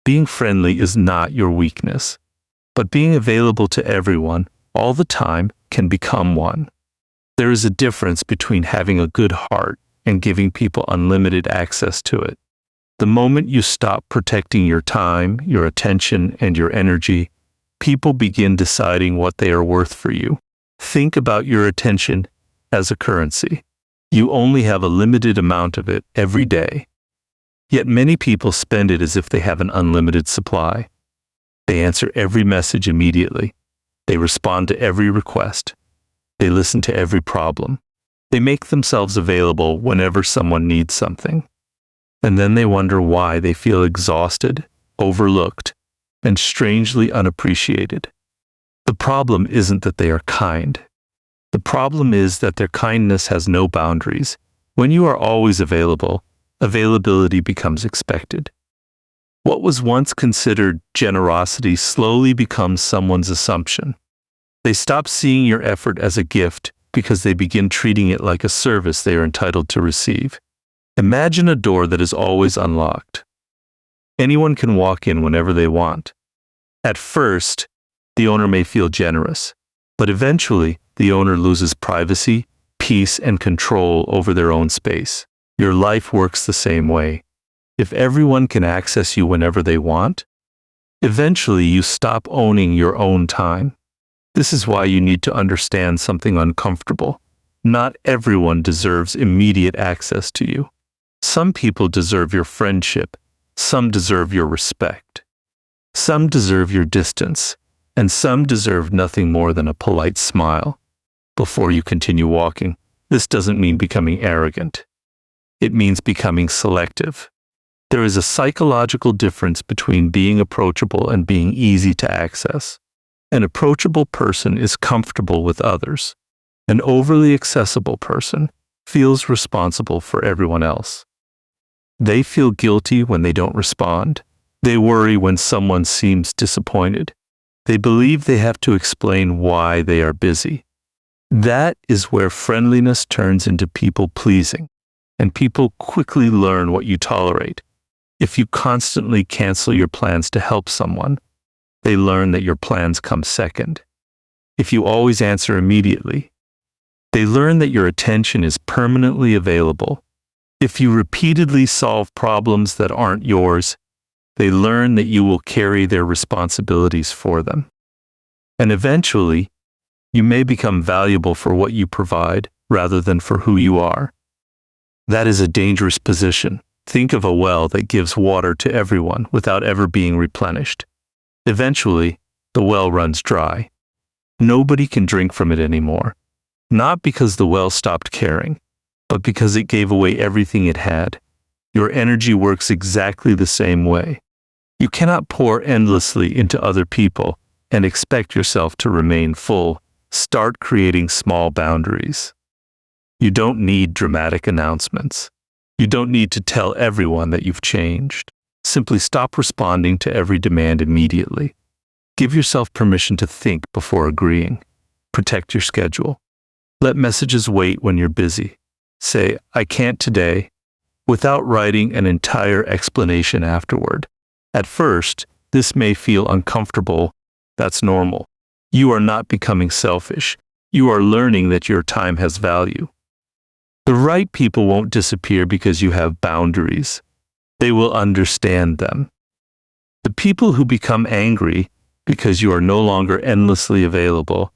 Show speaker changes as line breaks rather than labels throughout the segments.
Being friendly is not your weakness, but being available to everyone all the time can become one. There is a difference between having a good heart and giving people unlimited access to it. The moment you stop protecting your time, your attention, and your energy, people begin deciding what they are worth for you. Think about your attention as a currency. You only have a limited amount of it every day. Yet many people spend it as if they have an unlimited supply. They answer every message immediately. They respond to every request. They listen to every problem. They make themselves available whenever someone needs something. And then they wonder why they feel exhausted, overlooked, and strangely unappreciated. The problem isn't that they are kind. The problem is that their kindness has no boundaries. When you are always available, availability becomes expected. What was once considered generosity slowly becomes someone's assumption. They stop seeing your effort as a gift because they begin treating it like a service they are entitled to receive. Imagine a door that is always unlocked. Anyone can walk in whenever they want. At first, the owner may feel generous, but eventually the owner loses privacy, peace, and control over their own space. Your life works the same way. If everyone can access you whenever they want, eventually you stop owning your own time. This is why you need to understand something uncomfortable. Not everyone deserves immediate access to you. Some people deserve your friendship. Some deserve your respect. Some deserve your distance, and some deserve nothing more than a polite smile. Before you continue walking, this doesn't mean becoming arrogant. It means becoming selective. There is a psychological difference between being approachable and being easy to access. An approachable person is comfortable with others. An overly accessible person feels responsible for everyone else. They feel guilty when they don't respond. They worry when someone seems disappointed. They believe they have to explain why they are busy. That is where friendliness turns into people-pleasing, and people quickly learn what you tolerate. If you constantly cancel your plans to help someone, they learn that your plans come second. If you always answer immediately, they learn that your attention is permanently available. If you repeatedly solve problems that aren't yours, they learn that you will carry their responsibilities for them. And eventually, you may become valuable for what you provide rather than for who you are. That is a dangerous position. Think of a well that gives water to everyone without ever being replenished. Eventually, the well runs dry. Nobody can drink from it anymore. Not because the well stopped caring, but because it gave away everything it had. Your energy works exactly the same way. You cannot pour endlessly into other people and expect yourself to remain full. Start creating small boundaries. You don't need dramatic announcements. You don't need to tell everyone that you've changed. Simply stop responding to every demand immediately. Give yourself permission to think before agreeing. Protect your schedule. Let messages wait when you're busy. Say, "I can't today," without writing an entire explanation afterward. At first, this may feel uncomfortable. That's normal. You are not becoming selfish. You are learning that your time has value. The right people won't disappear because you have boundaries. They will understand them. The people who become angry because you are no longer endlessly available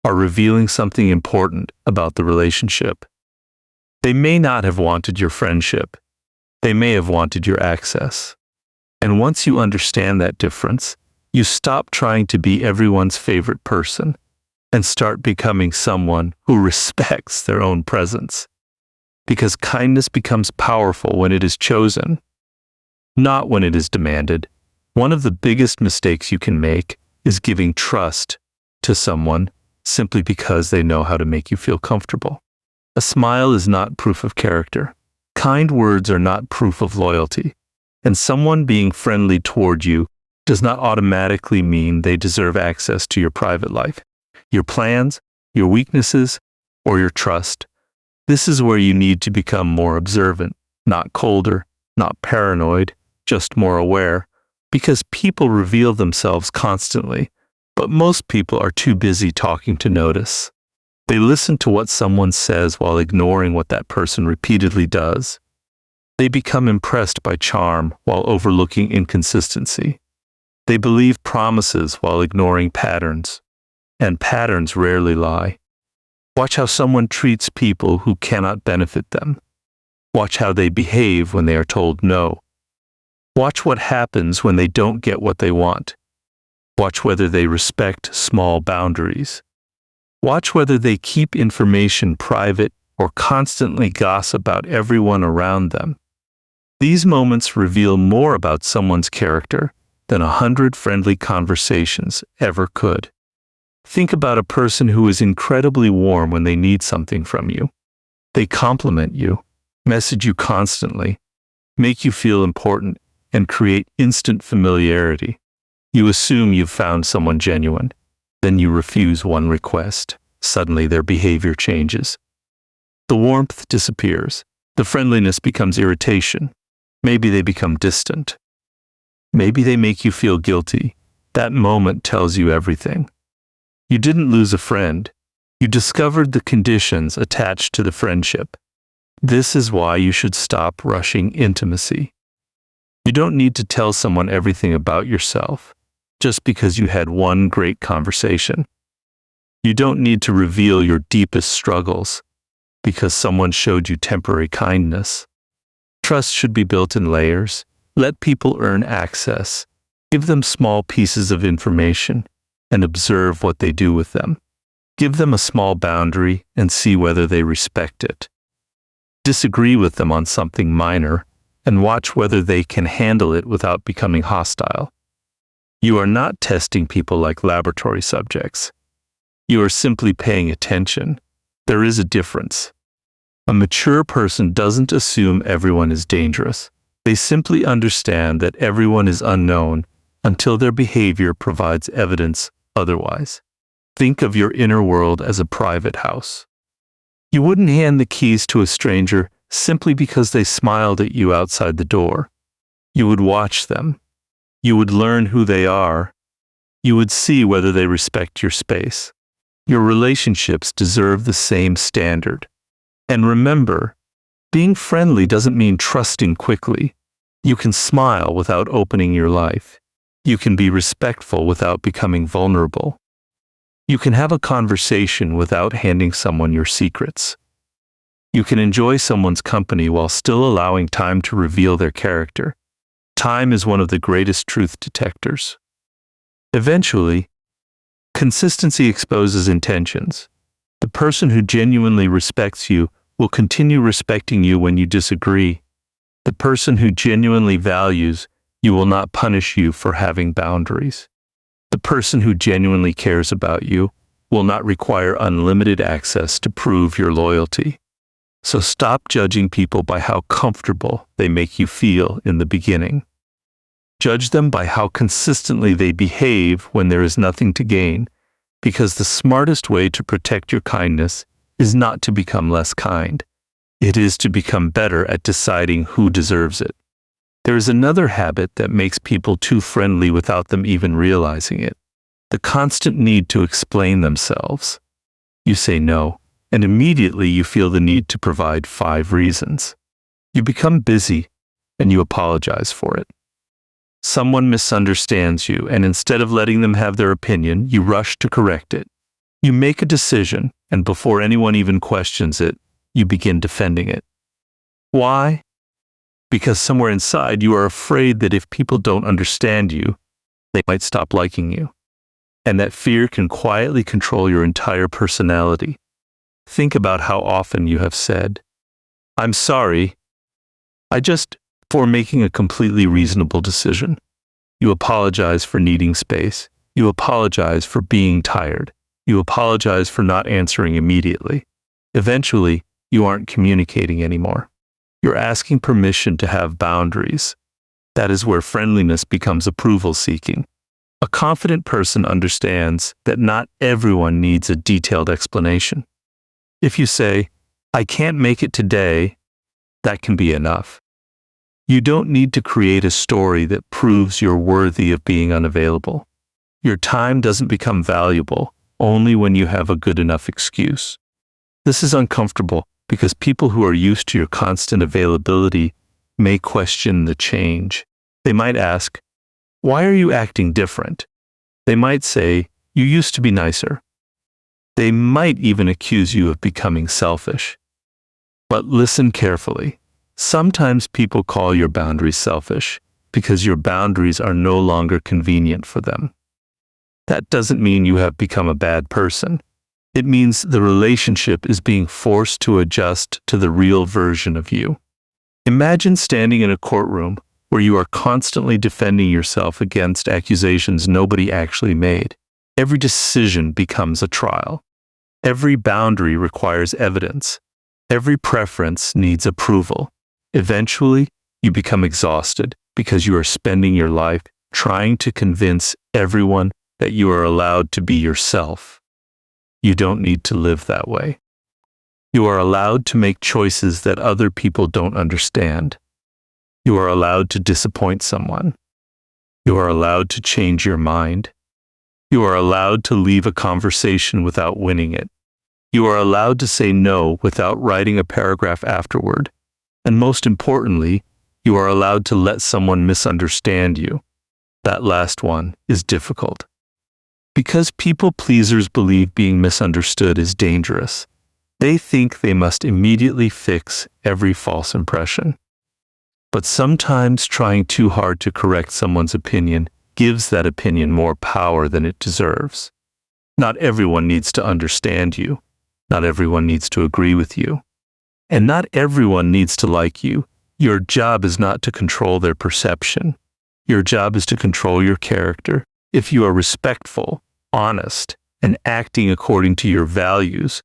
are revealing something important about the relationship. They may not have wanted your friendship. They may have wanted your access. And once you understand that difference, you stop trying to be everyone's favorite person and start becoming someone who respects their own presence. Because kindness becomes powerful when it is chosen, not when it is demanded. One of the biggest mistakes you can make is giving trust to someone simply because they know how to make you feel comfortable. A smile is not proof of character. Kind words are not proof of loyalty. And someone being friendly toward you does not automatically mean they deserve access to your private life, your plans, your weaknesses, or your trust. This is where you need to become more observant, not colder, not paranoid, just more aware. Because people reveal themselves constantly, but most people are too busy talking to notice. They listen to what someone says while ignoring what that person repeatedly does. They become impressed by charm while overlooking inconsistency. They believe promises while ignoring patterns, and patterns rarely lie. Watch how someone treats people who cannot benefit them. Watch how they behave when they are told no. Watch what happens when they don't get what they want. Watch whether they respect small boundaries. Watch whether they keep information private or constantly gossip about everyone around them. These moments reveal more about someone's character than 100 friendly conversations ever could. Think about a person who is incredibly warm when they need something from you. They compliment you, message you constantly, make you feel important, and create instant familiarity. You assume you've found someone genuine. Then you refuse one request. Suddenly their behavior changes. The warmth disappears. The friendliness becomes irritation. Maybe they become distant. Maybe they make you feel guilty. That moment tells you everything. You didn't lose a friend. You discovered the conditions attached to the friendship. This is why you should stop rushing intimacy. You don't need to tell someone everything about yourself just because you had one great conversation. You don't need to reveal your deepest struggles because someone showed you temporary kindness. Trust should be built in layers. Let people earn access. Give them small pieces of information and observe what they do with them. Give them a small boundary and see whether they respect it. Disagree with them on something minor and watch whether they can handle it without becoming hostile. You are not testing people like laboratory subjects. You are simply paying attention. There is a difference. A mature person doesn't assume everyone is dangerous. They simply understand that everyone is unknown until their behavior provides evidence otherwise. Think of your inner world as a private house. You wouldn't hand the keys to a stranger simply because they smiled at you outside the door. You would watch them. You would learn who they are. You would see whether they respect your space. Your relationships deserve the same standard. And remember, being friendly doesn't mean trusting quickly. You can smile without opening your life. You can be respectful without becoming vulnerable. You can have a conversation without handing someone your secrets. You can enjoy someone's company while still allowing time to reveal their character. Time is one of the greatest truth detectors. Eventually, consistency exposes intentions. The person who genuinely respects you will continue respecting you when you disagree. The person who genuinely values you will not punish you for having boundaries. The person who genuinely cares about you will not require unlimited access to prove your loyalty. So stop judging people by how comfortable they make you feel in the beginning. Judge them by how consistently they behave when there is nothing to gain, because the smartest way to protect your kindness is not to become less kind. It is to become better at deciding who deserves it. There is another habit that makes people too friendly without them even realizing it. The constant need to explain themselves. You say no, and immediately you feel the need to provide 5 reasons. You become busy, and you apologize for it. Someone misunderstands you, and instead of letting them have their opinion, you rush to correct it. You make a decision, and before anyone even questions it, you begin defending it. Why? Because somewhere inside you are afraid that if people don't understand you, they might stop liking you. And that fear can quietly control your entire personality. Think about how often you have said, "I'm sorry, for making a completely reasonable decision." You apologize for needing space. You apologize for being tired. You apologize for not answering immediately. Eventually, you aren't communicating anymore. You're asking permission to have boundaries. That is where friendliness becomes approval seeking. A confident person understands that not everyone needs a detailed explanation. If you say, "I can't make it today," that can be enough. You don't need to create a story that proves you're worthy of being unavailable. Your time doesn't become valuable only when you have a good enough excuse. This is uncomfortable because people who are used to your constant availability may question the change. They might ask, "Why are you acting different?" They might say, "You used to be nicer." They might even accuse you of becoming selfish. But listen carefully. Sometimes people call your boundaries selfish because your boundaries are no longer convenient for them. That doesn't mean you have become a bad person. It means the relationship is being forced to adjust to the real version of you. Imagine standing in a courtroom where you are constantly defending yourself against accusations nobody actually made. Every decision becomes a trial. Every boundary requires evidence. Every preference needs approval. Eventually, you become exhausted because you are spending your life trying to convince everyone that you are allowed to be yourself. You don't need to live that way. You are allowed to make choices that other people don't understand. You are allowed to disappoint someone. You are allowed to change your mind. You are allowed to leave a conversation without winning it. You are allowed to say no without writing a paragraph afterward. And most importantly, you are allowed to let someone misunderstand you. That last one is difficult. Because people pleasers believe being misunderstood is dangerous, they think they must immediately fix every false impression. But sometimes trying too hard to correct someone's opinion gives that opinion more power than it deserves. Not everyone needs to understand you. Not everyone needs to agree with you. And not everyone needs to like you. Your job is not to control their perception. Your job is to control your character. If you are respectful, honest, and acting according to your values,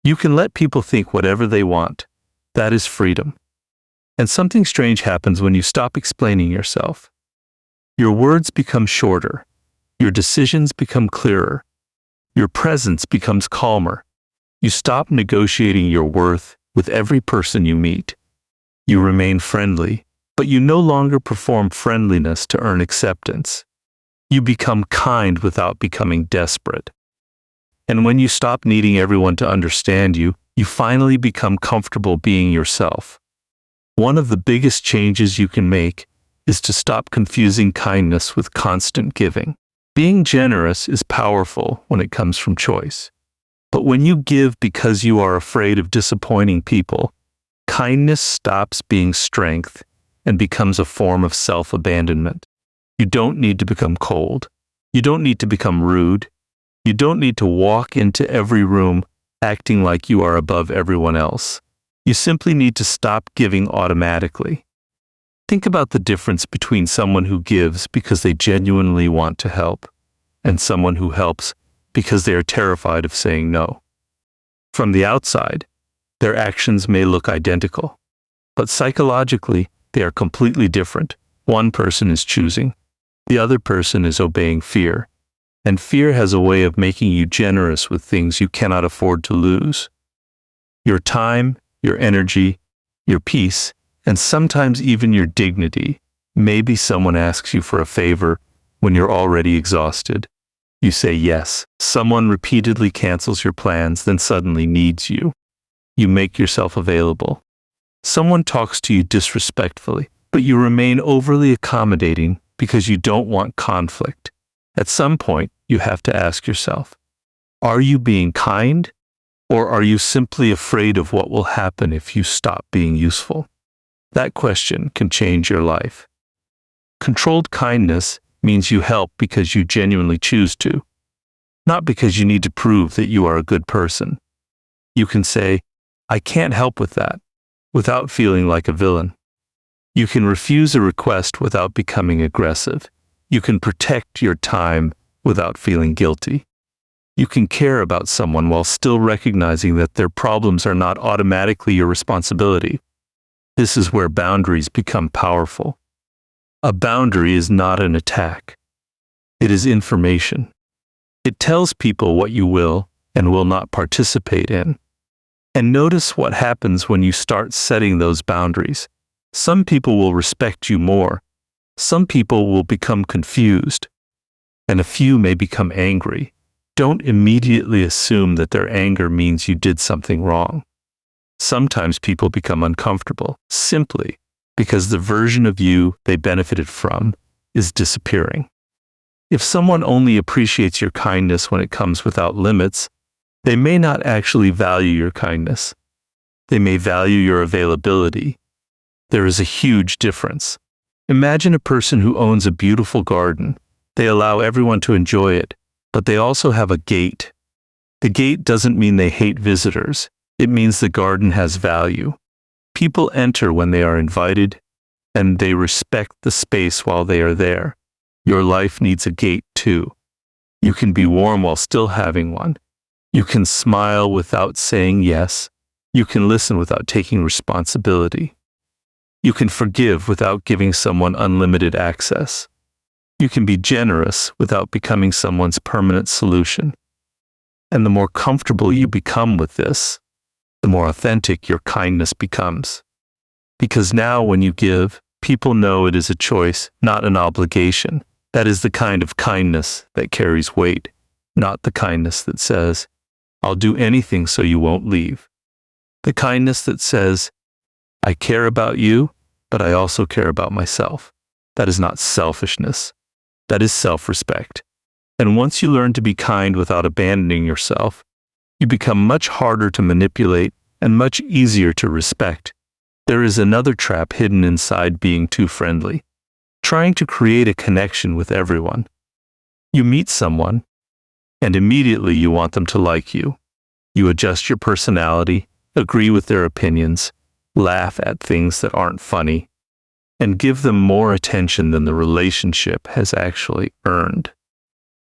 you can let people think whatever they want. That is freedom. And something strange happens when you stop explaining yourself. Your words become shorter. Your decisions become clearer. Your presence becomes calmer. You stop negotiating your worth with every person you meet. You remain friendly, but you no longer perform friendliness to earn acceptance. You become kind without becoming desperate. And when you stop needing everyone to understand you, you finally become comfortable being yourself. One of the biggest changes you can make is to stop confusing kindness with constant giving. Being generous is powerful when it comes from choice. But when you give because you are afraid of disappointing people, kindness stops being strength and becomes a form of self-abandonment. You don't need to become cold. You don't need to become rude. You don't need to walk into every room acting like you are above everyone else. You simply need to stop giving automatically. Think about the difference between someone who gives because they genuinely want to help and someone who helps because they are terrified of saying no. From the outside, their actions may look identical, but psychologically, they are completely different. One person is choosing, the other person is obeying fear, and fear has a way of making you generous with things you cannot afford to lose. Your time, your energy, your peace, and sometimes even your dignity. Maybe someone asks you for a favor when you're already exhausted. You say yes. Someone repeatedly cancels your plans, then suddenly needs you. You make yourself available. Someone talks to you disrespectfully, but you remain overly accommodating because you don't want conflict. At some point, you have to ask yourself, are you being kind, or are you simply afraid of what will happen if you stop being useful? That question can change your life. Controlled kindness means you help because you genuinely choose to, not because you need to prove that you are a good person. You can say, "I can't help with that," without feeling like a villain. You can refuse a request without becoming aggressive. You can protect your time without feeling guilty. You can care about someone while still recognizing that their problems are not automatically your responsibility. This is where boundaries become powerful. A boundary is not an attack. It is information. It tells people what you will and will not participate in. And notice what happens when you start setting those boundaries. Some people will respect you more. Some people will become confused, and a few may become angry. Don't immediately assume that their anger means you did something wrong. Sometimes people become uncomfortable simply because the version of you they benefited from is disappearing. If someone only appreciates your kindness when it comes without limits, they may not actually value your kindness. They may value your availability. There is a huge difference. Imagine a person who owns a beautiful garden. They allow everyone to enjoy it, but they also have a gate. The gate doesn't mean they hate visitors. It means the garden has value. People enter when they are invited, and they respect the space while they are there. Your life needs a gate too. You can be warm while still having one. You can smile without saying yes. You can listen without taking responsibility. You can forgive without giving someone unlimited access. You can be generous without becoming someone's permanent solution. And the more comfortable you become with this, the more authentic your kindness becomes. Because now when you give, people know it is a choice, not an obligation. That is the kind of kindness that carries weight, not the kindness that says, "I'll do anything so you won't leave." The kindness that says, "I care about you, but I also care about myself." That is not selfishness. That is self-respect. And once you learn to be kind without abandoning yourself, you become much harder to manipulate and much easier to respect. There is another trap hidden inside being too friendly, trying to create a connection with everyone. You meet someone, and immediately you want them to like you. You adjust your personality, agree with their opinions, laugh at things that aren't funny, and give them more attention than the relationship has actually earned.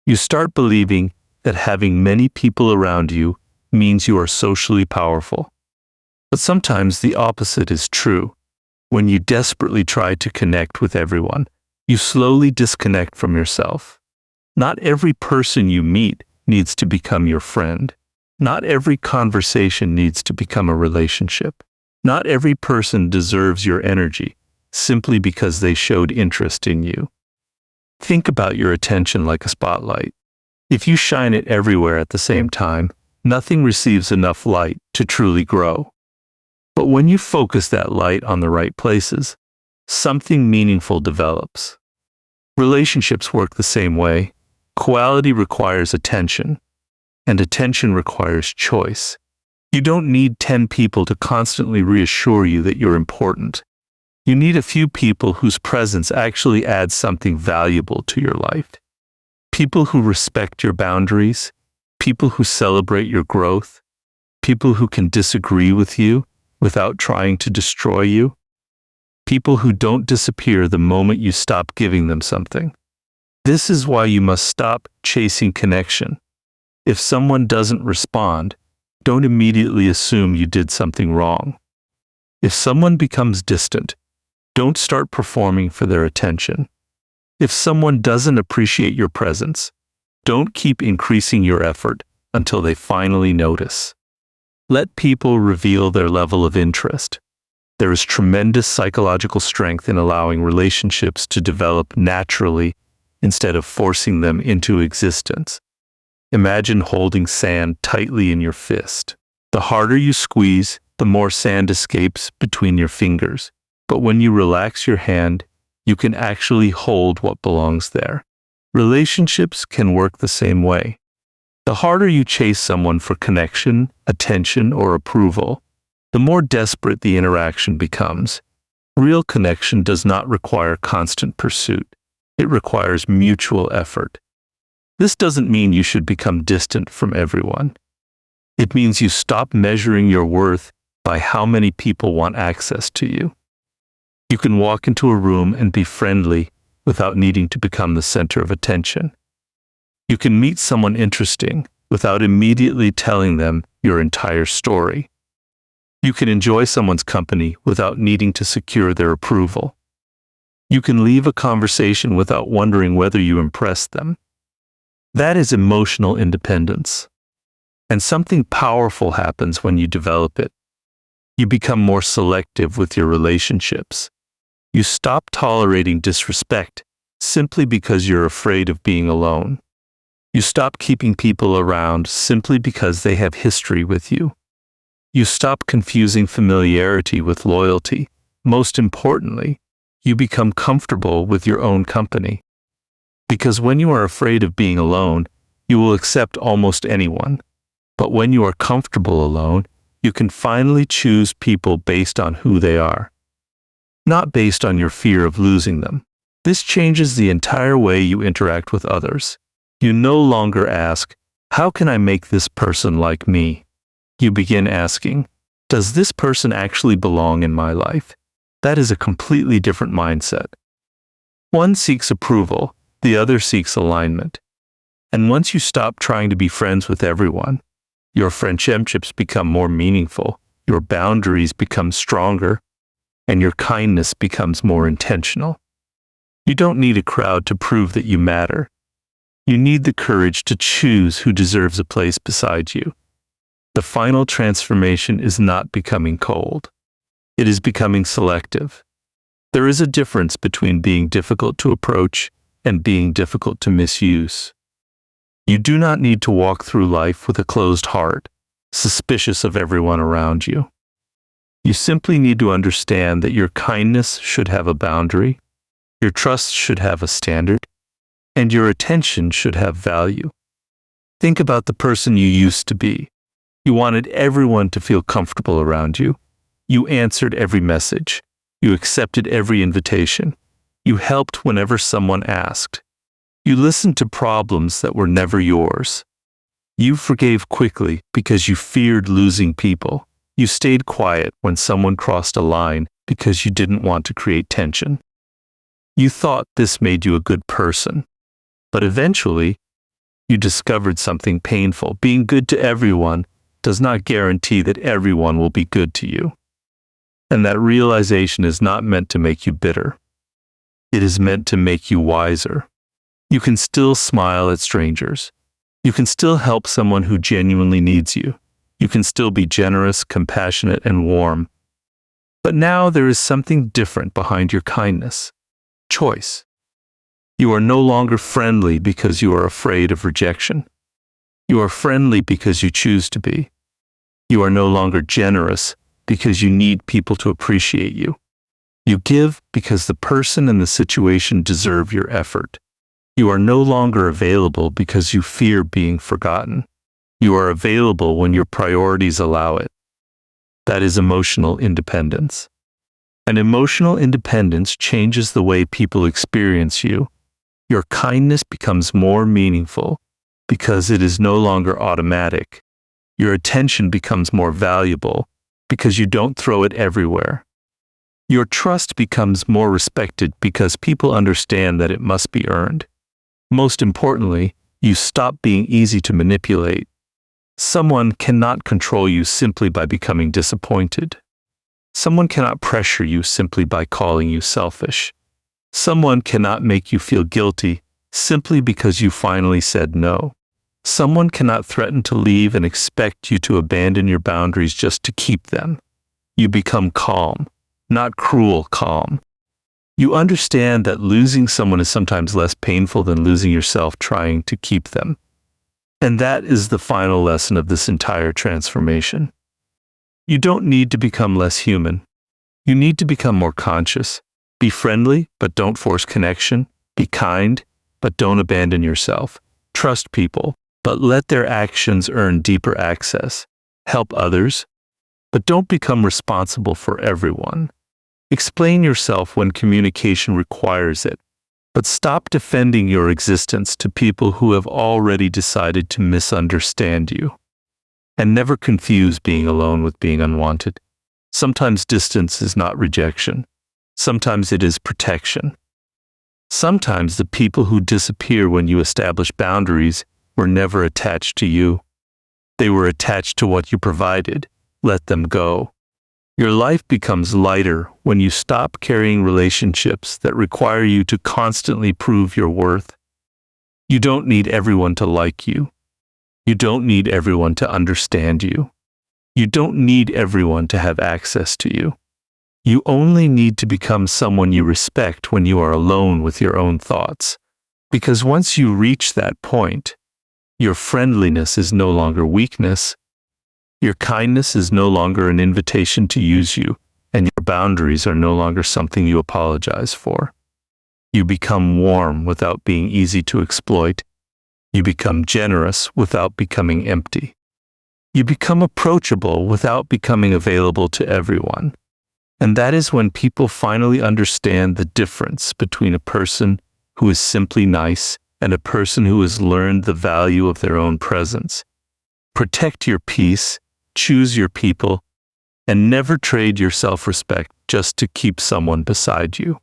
You start believing that having many people around you means you are socially powerful. But sometimes the opposite is true. When you desperately try to connect with everyone, you slowly disconnect from yourself. Not every person you meet needs to become your friend. Not every conversation needs to become a relationship. Not every person deserves your energy simply because they showed interest in you. Think about your attention like a spotlight. If you shine it everywhere at the same time, nothing receives enough light to truly grow. But when you focus that light on the right places, something meaningful develops. Relationships work the same way. Quality requires attention, and attention requires choice. You don't need 10 people to constantly reassure you that you're important. You need a few people whose presence actually adds something valuable to your life. People who respect your boundaries, people who celebrate your growth, people who can disagree with you without trying to destroy you, people who don't disappear the moment you stop giving them something. This is why you must stop chasing connection. If someone doesn't respond, don't immediately assume you did something wrong. If someone becomes distant, don't start performing for their attention. If someone doesn't appreciate your presence, don't keep increasing your effort until they finally notice. Let people reveal their level of interest. There is tremendous psychological strength in allowing relationships to develop naturally instead of forcing them into existence. Imagine holding sand tightly in your fist. The harder you squeeze, the more sand escapes between your fingers. But when you relax your hand, you can actually hold what belongs there. Relationships can work the same way. The harder you chase someone for connection, attention, or approval, the more desperate the interaction becomes. Real connection does not require constant pursuit. It requires mutual effort. This doesn't mean you should become distant from everyone. It means you stop measuring your worth by how many people want access to you. You can walk into a room and be friendly without needing to become the center of attention. You can meet someone interesting without immediately telling them your entire story. You can enjoy someone's company without needing to secure their approval. You can leave a conversation without wondering whether you impressed them. That is emotional independence. And something powerful happens when you develop it. You become more selective with your relationships. You stop tolerating disrespect simply because you're afraid of being alone. You stop keeping people around simply because they have history with you. You stop confusing familiarity with loyalty. Most importantly, you become comfortable with your own company. Because when you are afraid of being alone, you will accept almost anyone. But when you are comfortable alone, you can finally choose people based on who they are, not based on your fear of losing them. This changes the entire way you interact with others. You no longer ask, "How can I make this person like me?" You begin asking, "Does this person actually belong in my life?" That is a completely different mindset. One seeks approval, the other seeks alignment. And once you stop trying to be friends with everyone, your friendships become more meaningful, your boundaries become stronger, and your kindness becomes more intentional. You don't need a crowd to prove that you matter. You need the courage to choose who deserves a place beside you. The final transformation is not becoming cold. It is becoming selective. There is a difference between being difficult to approach and being difficult to misuse. You do not need to walk through life with a closed heart, suspicious of everyone around you. You simply need to understand that your kindness should have a boundary, your trust should have a standard, and your attention should have value. Think about the person you used to be. You wanted everyone to feel comfortable around you. You answered every message. You accepted every invitation. You helped whenever someone asked. You listened to problems that were never yours. You forgave quickly because you feared losing people. You stayed quiet when someone crossed a line because you didn't want to create tension. You thought this made you a good person. But eventually, you discovered something painful. Being good to everyone does not guarantee that everyone will be good to you. And that realization is not meant to make you bitter. It is meant to make you wiser. You can still smile at strangers. You can still help someone who genuinely needs you. You can still be generous, compassionate, and warm. But now there is something different behind your kindness. Choice. You are no longer friendly because you are afraid of rejection. You are friendly because you choose to be. You are no longer generous because you need people to appreciate you. You give because the person and the situation deserve your effort. You are no longer available because you fear being forgotten. You are available when your priorities allow it. That is emotional independence. And emotional independence changes the way people experience you. Your kindness becomes more meaningful because it is no longer automatic. Your attention becomes more valuable because you don't throw it everywhere. Your trust becomes more respected because people understand that it must be earned. Most importantly, you stop being easy to manipulate. Someone cannot control you simply by becoming disappointed. Someone cannot pressure you simply by calling you selfish. Someone cannot make you feel guilty simply because you finally said no. Someone cannot threaten to leave and expect you to abandon your boundaries just to keep them. You become calm, not cruel calm. You understand that losing someone is sometimes less painful than losing yourself trying to keep them. And that is the final lesson of this entire transformation. You don't need to become less human. You need to become more conscious. Be friendly, but don't force connection. Be kind, but don't abandon yourself. Trust people, but let their actions earn deeper access. Help others, but don't become responsible for everyone. Explain yourself when communication requires it, but stop defending your existence to people who have already decided to misunderstand you. And never confuse being alone with being unwanted. Sometimes distance is not rejection. Sometimes it is protection. Sometimes the people who disappear when you establish boundaries were never attached to you. They were attached to what you provided. Let them go. Your life becomes lighter when you stop carrying relationships that require you to constantly prove your worth. You don't need everyone to like you. You don't need everyone to understand you. You don't need everyone to have access to you. You only need to become someone you respect when you are alone with your own thoughts. Because once you reach that point, your friendliness is no longer weakness, your kindness is no longer an invitation to use you, and your boundaries are no longer something you apologize for. You become warm without being easy to exploit. You become generous without becoming empty. You become approachable without becoming available to everyone. And that is when people finally understand the difference between a person who is simply nice and a person who has learned the value of their own presence. Protect your peace, choose your people, and never trade your self-respect just to keep someone beside you.